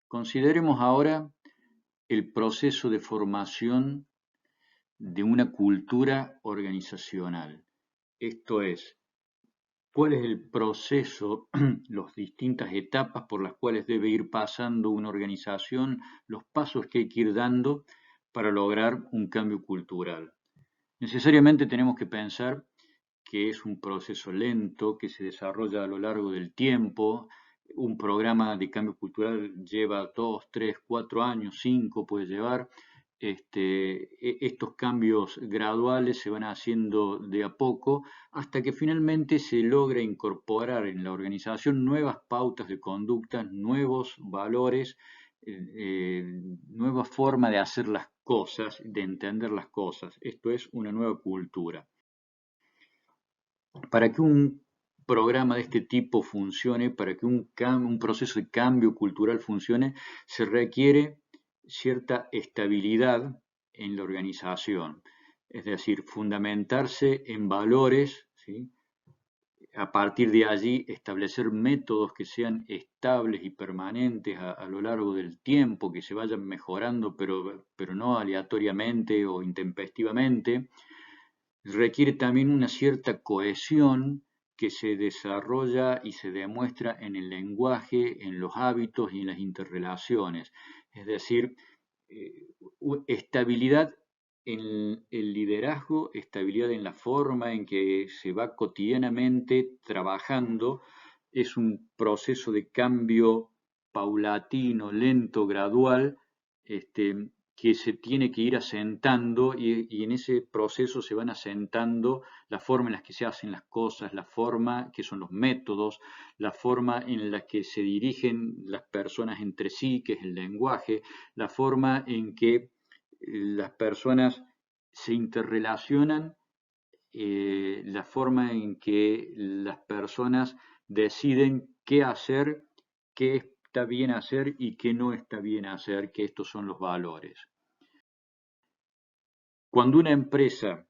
Consideremos ahora el proceso de formación de una cultura organizacional. Esto es, cuál es el proceso, las distintas etapas por las cuales debe ir pasando una organización, los pasos que hay que ir dando para lograr un cambio cultural. Necesariamente tenemos que pensar que es un proceso lento, que se desarrolla a lo largo del tiempo. Un programa de cambio cultural lleva 2, 3, 4 años, 5 puede llevar. Estos cambios graduales se van haciendo de a poco hasta que finalmente se logra incorporar en la organización nuevas pautas de conducta, nuevos valores, nueva forma de hacer las cosas, de entender las cosas. Esto es una nueva cultura. Para que un programa de este tipo funcione, para que un proceso de cambio cultural funcione, se requiere cierta estabilidad en la organización, es decir, fundamentarse en valores, ¿sí? A partir de allí establecer métodos que sean estables y permanentes a lo largo del tiempo, que se vayan mejorando, pero no aleatoriamente o intempestivamente. Requiere también una cierta cohesión que se desarrolla y se demuestra en el lenguaje, en los hábitos y en las interrelaciones. Es decir, estabilidad en el liderazgo, estabilidad en la forma en que se va cotidianamente trabajando. Es un proceso de cambio paulatino, lento, gradual, que se tiene que ir asentando y en ese proceso se van asentando la forma en la que se hacen las cosas, la forma que son los métodos, la forma en la que se dirigen las personas entre sí, que es el lenguaje, la forma en que las personas se interrelacionan, la forma en que las personas deciden qué hacer, qué está bien hacer y qué no está bien hacer, que estos son los valores. Cuando una empresa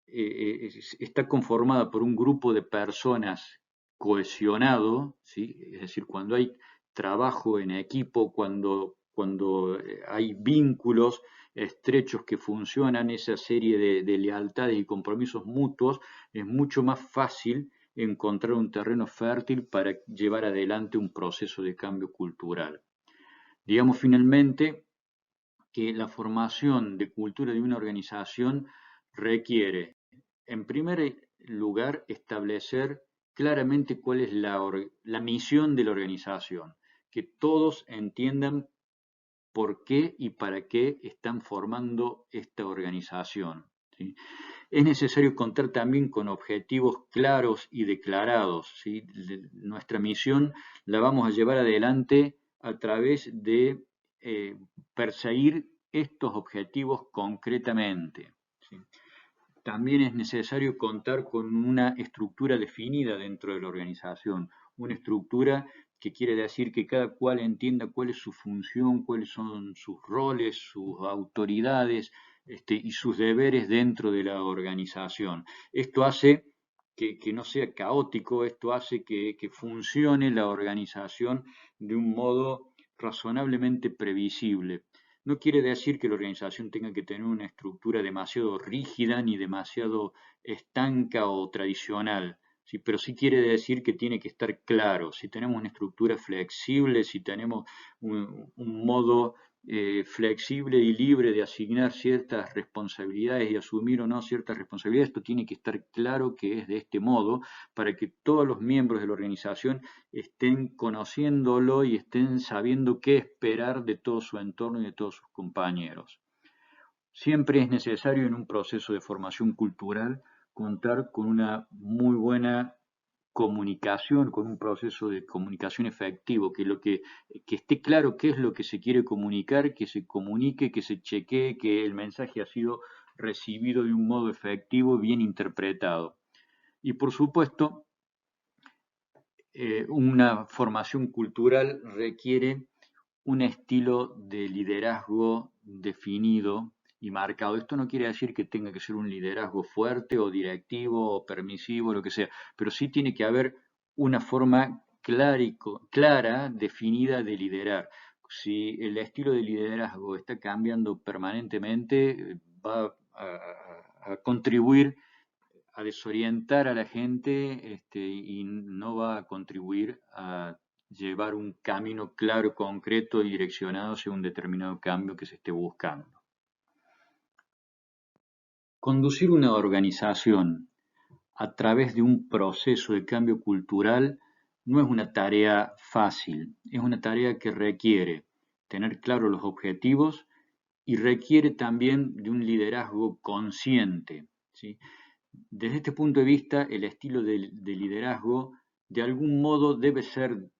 está conformada por un grupo de personas cohesionado, ¿sí? Es decir, cuando hay trabajo en equipo, cuando hay vínculos estrechos que funcionan, esa serie de lealtades y compromisos mutuos, es mucho más fácil encontrar un terreno fértil para llevar adelante un proceso de cambio cultural. Digamos finalmente que la formación de cultura de una organización requiere, en primer lugar, establecer claramente cuál es la misión de la organización, que todos entiendan por qué y para qué están formando esta organización, ¿sí? Es necesario contar también con objetivos claros y declarados, ¿sí? Nuestra misión la vamos a llevar adelante a través de perseguir estos objetivos concretamente, ¿sí? También es necesario contar con una estructura definida dentro de la organización, una estructura que quiere decir que cada cual entienda cuál es su función, cuáles son sus roles, sus autoridades, y sus deberes dentro de la organización. Esto hace que no sea caótico, esto hace que funcione la organización de un modo razonablemente previsible. No quiere decir que la organización tenga que tener una estructura demasiado rígida ni demasiado estanca o tradicional, ¿sí? Pero sí quiere decir que tiene que estar claro. Si tenemos una estructura flexible, si tenemos un modo flexible y libre de asignar ciertas responsabilidades y asumir o no ciertas responsabilidades, esto tiene que estar claro que es de este modo para que todos los miembros de la organización estén conociéndolo y estén sabiendo qué esperar de todo su entorno y de todos sus compañeros. Siempre es necesario en un proceso de formación cultural contar con una muy buena comunicación, con un proceso de comunicación efectivo, que esté claro qué es lo que se quiere comunicar, que se comunique, que se chequee, que el mensaje ha sido recibido de un modo efectivo, bien interpretado. Y por supuesto, una formación cultural requiere un estilo de liderazgo definido y marcado. Esto no quiere decir que tenga que ser un liderazgo fuerte o directivo o permisivo, lo que sea, pero sí tiene que haber una forma clara, definida de liderar. si el estilo de liderazgo está cambiando permanentemente, va a contribuir a desorientar a la gente, y no va a contribuir a llevar un camino claro, concreto y direccionado hacia un determinado cambio que se esté buscando. Conducir una organización a través de un proceso de cambio cultural no es una tarea fácil, es una tarea que requiere tener claros los objetivos y requiere también de un liderazgo consciente, ¿sí? Desde este punto de vista, el estilo de liderazgo de algún modo debe ser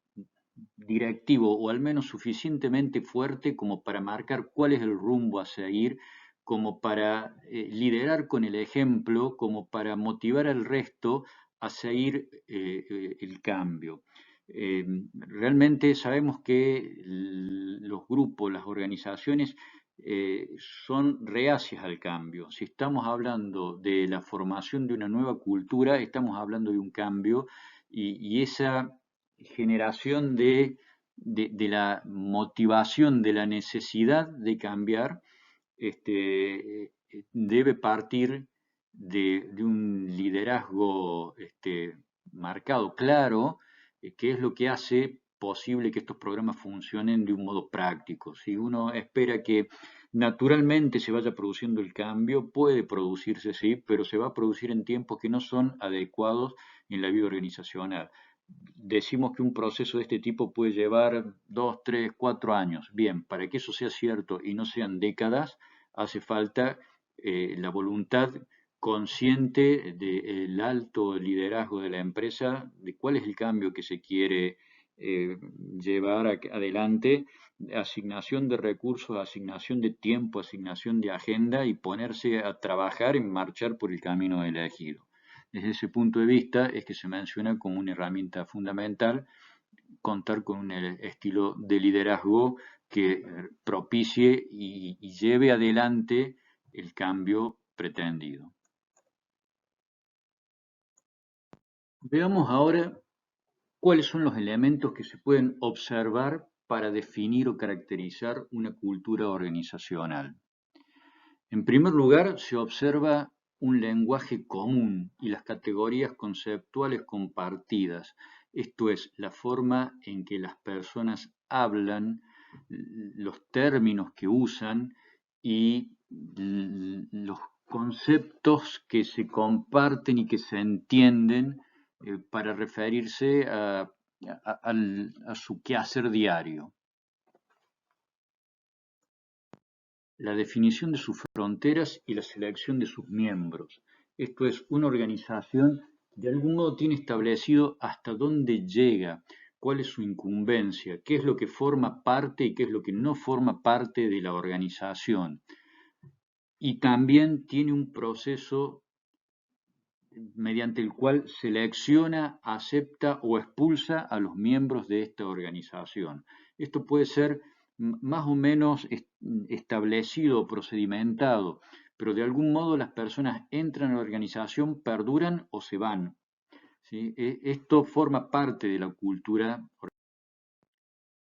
directivo o al menos suficientemente fuerte como para marcar cuál es el rumbo a seguir, como para liderar con el ejemplo, como para motivar al resto a seguir el cambio. Realmente sabemos que los grupos, las organizaciones son reacias al cambio. Si estamos hablando de la formación de una nueva cultura, estamos hablando de un cambio y esa generación de la motivación, de la necesidad de cambiar, debe partir de un liderazgo marcado, claro, que es lo que hace posible que estos programas funcionen de un modo práctico. Si uno espera que naturalmente se vaya produciendo el cambio, puede producirse, sí, pero se va a producir en tiempos que no son adecuados en la vida organizacional. Decimos que un proceso de este tipo puede llevar 2, 3, 4 años. Bien, para que eso sea cierto y no sean décadas, hace falta la voluntad consciente del alto liderazgo de la empresa, de cuál es el cambio que se quiere llevar adelante, asignación de recursos, asignación de tiempo, asignación de agenda y ponerse a trabajar en marchar por el camino elegido. Desde ese punto de vista es que se menciona como una herramienta fundamental contar con un estilo de liderazgo que propicie y lleve adelante el cambio pretendido. Veamos ahora cuáles son los elementos que se pueden observar para definir o caracterizar una cultura organizacional. En primer lugar, se observa un lenguaje común y las categorías conceptuales compartidas, esto es, la forma en que las personas hablan, los términos que usan y los conceptos que se comparten y que se entienden para referirse a su quehacer diario. La definición de sus fronteras y la selección de sus miembros. Esto es, una organización de algún modo tiene establecido hasta dónde llega, cuál es su incumbencia, qué es lo que forma parte y qué es lo que no forma parte de la organización. Y también tiene un proceso mediante el cual selecciona, acepta o expulsa a los miembros de esta organización. Esto puede ser más o menos establecido o procedimentado, pero de algún modo las personas entran a la organización, perduran o se van, ¿sí? Esto forma parte de la cultura.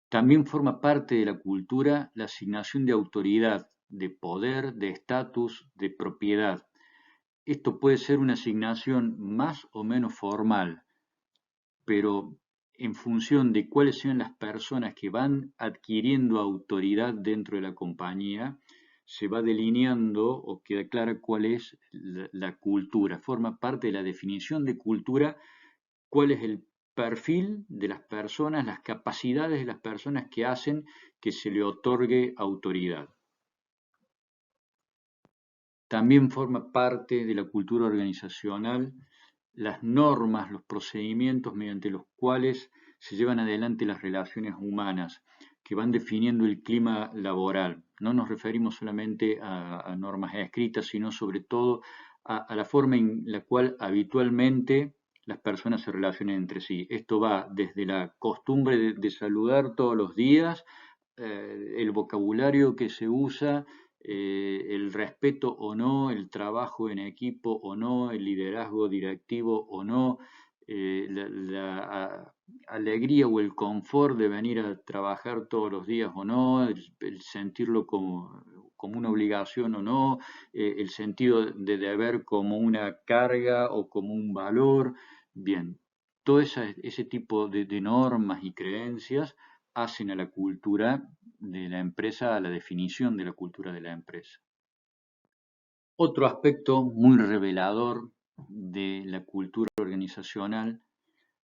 También forma parte de la cultura la asignación de autoridad, de poder, de estatus, de propiedad. Esto puede ser una asignación más o menos formal, pero en función de cuáles sean las personas que van adquiriendo autoridad dentro de la compañía, se va delineando o queda clara cuál es la cultura. Forma parte de la definición de cultura, cuál es el perfil de las personas, las capacidades de las personas que hacen que se le otorgue autoridad. También forma parte de la cultura organizacional las normas, los procedimientos mediante los cuales se llevan adelante las relaciones humanas, que van definiendo el clima laboral. No nos referimos solamente a normas escritas, sino sobre todo a la forma en la cual habitualmente las personas se relacionan entre sí. Esto va desde la costumbre de saludar todos los días, el vocabulario que se usa, el respeto o no, el trabajo en equipo o no, el liderazgo directivo o no, la alegría o el confort de venir a trabajar todos los días o no, el sentirlo como una obligación o no, el sentido de deber como una carga o como un valor. Bien, todo ese tipo de normas y creencias hacen a la cultura de la empresa, a la definición de la cultura de la empresa. Otro aspecto muy revelador de la cultura organizacional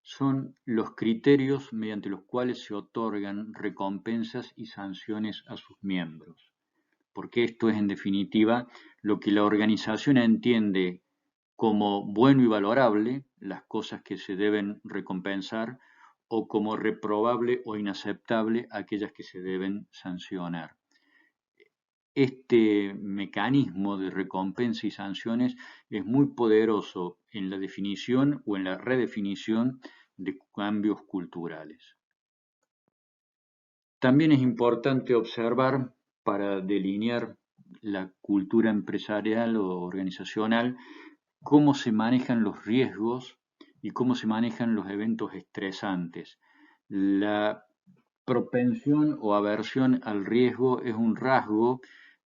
son los criterios mediante los cuales se otorgan recompensas y sanciones a sus miembros, porque esto es en definitiva lo que la organización entiende como bueno y valorable, las cosas que se deben recompensar, o como reprobable o inaceptable, aquellas que se deben sancionar. Este mecanismo de recompensa y sanciones es muy poderoso en la definición o en la redefinición de cambios culturales. También es importante observar, para delinear la cultura empresarial o organizacional, cómo se manejan los riesgos y cómo se manejan los eventos estresantes. La propensión o aversión al riesgo es un rasgo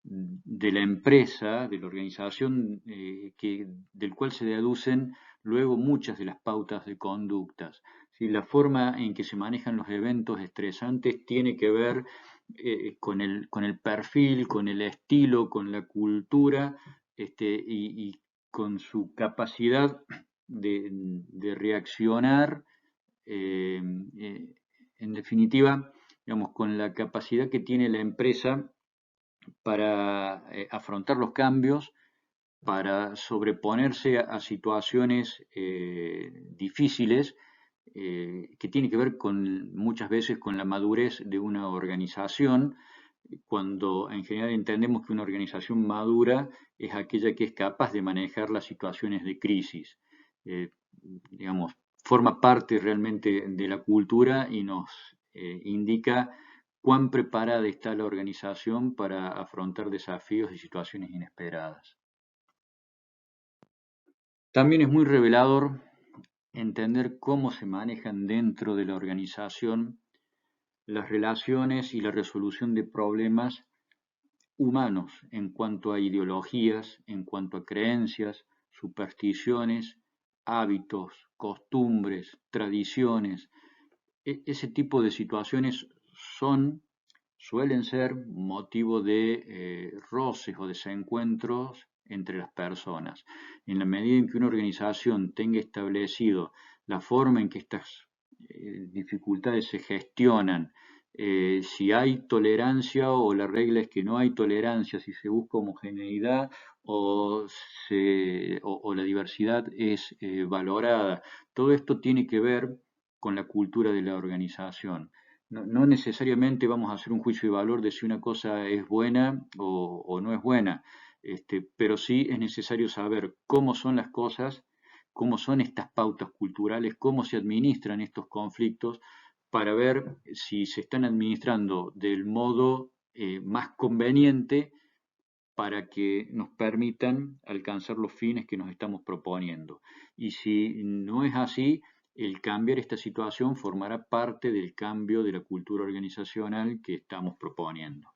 de la empresa, de la organización, del cual se deducen luego muchas de las pautas de conductas. ¿Sí? La forma en que se manejan los eventos estresantes tiene que ver con el perfil, con el estilo, con la cultura y con su capacidad de reaccionar, eh, eh, en definitiva, digamos, con la capacidad que tiene la empresa para afrontar los cambios, para sobreponerse a situaciones difíciles, que tiene que ver muchas veces con la madurez de una organización, cuando en general entendemos que una organización madura es aquella que es capaz de manejar las situaciones de crisis. Digamos, forma parte realmente de la cultura y nos indica cuán preparada está la organización para afrontar desafíos y situaciones inesperadas. También es muy revelador entender cómo se manejan dentro de la organización las relaciones y la resolución de problemas humanos en cuanto a ideologías, en cuanto a creencias, supersticiones, hábitos, costumbres, tradiciones. Ese tipo de situaciones suelen ser motivo de roces o desencuentros entre las personas. En la medida en que una organización tenga establecido la forma en que estas dificultades se gestionan, si hay tolerancia o la regla es que no hay tolerancia, si se busca homogeneidad o la diversidad es valorada, todo esto tiene que ver con la cultura de la organización. No necesariamente vamos a hacer un juicio de valor de si una cosa es buena o no es buena, pero sí es necesario saber cómo son las cosas, cómo son estas pautas culturales, cómo se administran estos conflictos, para ver si se están administrando del modo más conveniente para que nos permitan alcanzar los fines que nos estamos proponiendo. Y si no es así, el cambiar esta situación formará parte del cambio de la cultura organizacional que estamos proponiendo.